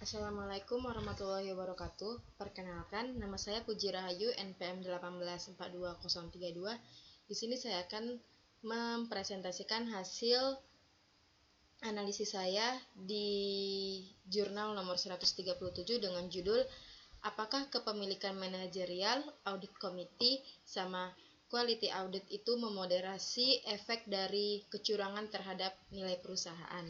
Assalamualaikum warahmatullahi wabarakatuh. Perkenalkan, nama saya Puji Rahayu, NPM 1842032. Di sini saya akan mempresentasikan hasil analisis saya di jurnal nomor 137 dengan judul Apakah kepemilikan manajerial, audit committee, sama quality audit itu memoderasi efek dari kecurangan terhadap nilai perusahaan.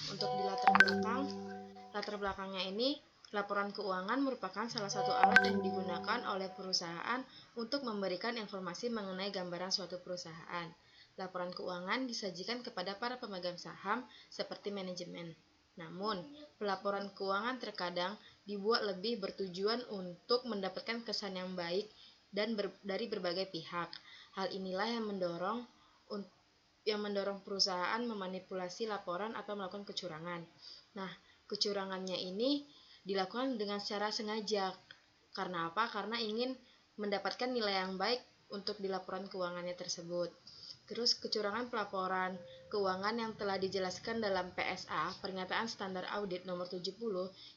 Untuk di latar belakangnya ini, laporan keuangan merupakan salah satu alat yang digunakan oleh perusahaan untuk memberikan informasi mengenai gambaran suatu perusahaan. Laporan keuangan disajikan kepada para pemegang saham seperti manajemen. Namun, pelaporan keuangan terkadang dibuat lebih bertujuan untuk mendapatkan kesan yang baik dan dari berbagai pihak. Hal inilah yang mendorong perusahaan memanipulasi laporan atau melakukan kecurangan. Nah, kecurangannya ini dilakukan dengan secara sengaja. Karena apa? Karena ingin mendapatkan nilai yang baik untuk di laporan keuangannya tersebut. Terus kecurangan pelaporan keuangan yang telah dijelaskan dalam PSA, Pernyataan Standar Audit nomor 70,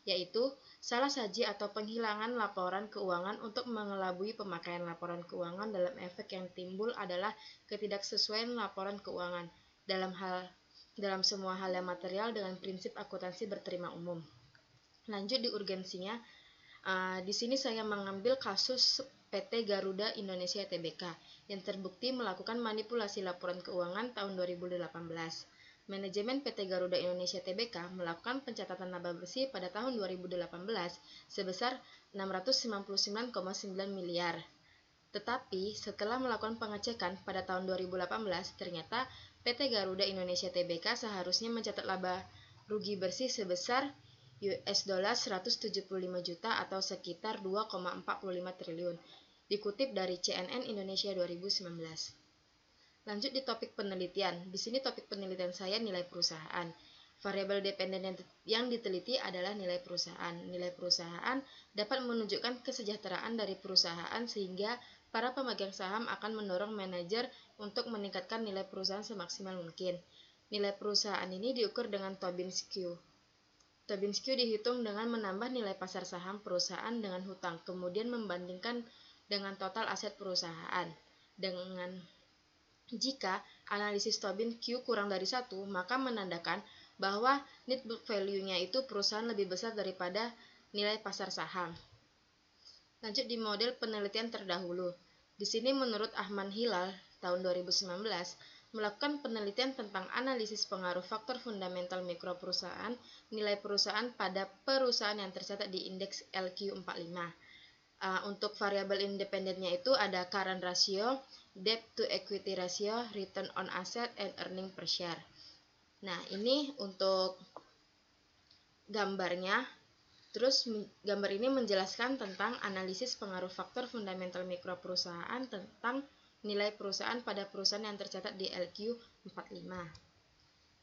yaitu salah saji atau penghilangan laporan keuangan untuk mengelabui pemakaian laporan keuangan dalam efek yang timbul adalah ketidaksesuaian laporan keuangan dalam semua hal yang material dengan prinsip akuntansi berterima umum. Lanjut di urgensinya, di sini saya mengambil kasus PT Garuda Indonesia Tbk yang terbukti melakukan manipulasi laporan keuangan tahun 2018. Manajemen PT Garuda Indonesia Tbk melakukan pencatatan laba bersih pada tahun 2018 sebesar 699,9 miliar. Tetapi setelah melakukan pengecekan pada tahun 2018, ternyata PT Garuda Indonesia Tbk seharusnya mencatat laba rugi bersih sebesar $175 juta atau sekitar 2,45 triliun. Dikutip dari CNN Indonesia 2019. Lanjut di topik penelitian. Di sini topik penelitian saya nilai perusahaan. Variabel dependen yang diteliti adalah nilai perusahaan. Nilai perusahaan dapat menunjukkan kesejahteraan dari perusahaan sehingga para pemegang saham akan mendorong manajer untuk meningkatkan nilai perusahaan semaksimal mungkin. Nilai perusahaan ini diukur dengan Tobin Skew. Tobin Skew dihitung dengan menambah nilai pasar saham perusahaan dengan hutang, kemudian membandingkan dengan total aset perusahaan. Jika analisis Tobin Q kurang dari 1, maka menandakan bahwa net book value-nya itu perusahaan lebih besar daripada nilai pasar saham. Lanjut di model penelitian terdahulu. Di sini menurut Ahmad Hilal tahun 2019 melakukan penelitian tentang analisis pengaruh faktor fundamental mikro perusahaan nilai perusahaan pada perusahaan yang tercatat di indeks LQ45. Untuk variabel independennya itu ada current ratio, debt to equity ratio, return on asset, and earning per share. Nah, ini untuk gambarnya. Terus gambar ini menjelaskan tentang analisis pengaruh faktor fundamental mikro perusahaan tentang nilai perusahaan pada perusahaan yang tercatat di LQ45.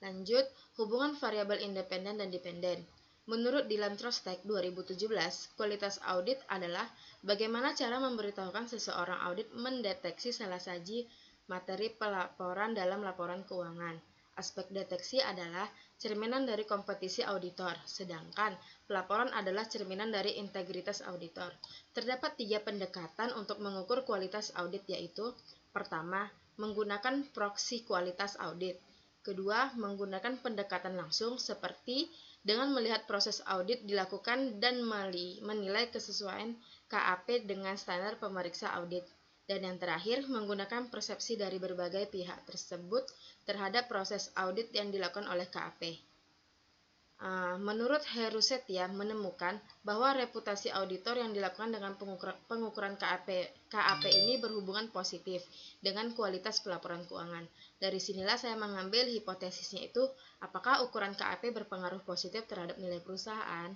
Lanjut, hubungan variabel independen dan dependen. Menurut Dylan Trostek 2017, kualitas audit adalah bagaimana cara memberitahukan seseorang audit mendeteksi salah saji materi pelaporan dalam laporan keuangan. Aspek deteksi adalah cerminan dari kompetisi auditor, sedangkan pelaporan adalah cerminan dari integritas auditor. Terdapat 3 pendekatan untuk mengukur kualitas audit, yaitu pertama, menggunakan proksi kualitas audit. Kedua, menggunakan pendekatan langsung seperti dengan melihat proses audit dilakukan dan menilai kesesuaian KAP dengan standar pemeriksa audit. Dan yang terakhir, menggunakan persepsi dari berbagai pihak tersebut terhadap proses audit yang dilakukan oleh KAP. Menurut Herusetia menemukan bahwa reputasi auditor yang dilakukan dengan pengukuran KAP ini berhubungan positif dengan kualitas pelaporan keuangan. Dari sinilah saya mengambil hipotesisnya itu, apakah ukuran KAP berpengaruh positif terhadap nilai perusahaan?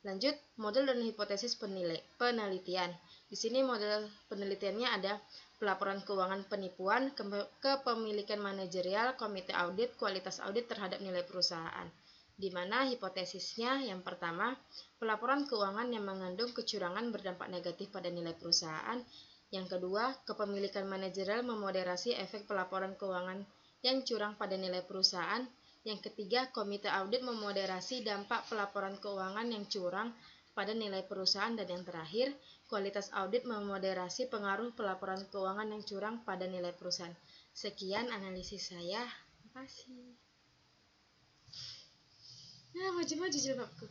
Lanjut, model dan hipotesis penelitian. Di sini model penelitiannya ada pelaporan keuangan penipuan, kepemilikan manajerial, komite audit, kualitas audit terhadap nilai perusahaan. Di mana hipotesisnya yang pertama, pelaporan keuangan yang mengandung kecurangan berdampak negatif pada nilai perusahaan. Yang kedua, kepemilikan manajerial memoderasi efek pelaporan keuangan yang curang pada nilai perusahaan. Yang ketiga, komite audit memoderasi dampak pelaporan keuangan yang curang pada nilai perusahaan. Dan yang terakhir, kualitas audit memoderasi pengaruh pelaporan keuangan yang curang pada nilai perusahaan. Sekian analisis saya. Terima kasih. Nah, maju-maju jilbabku.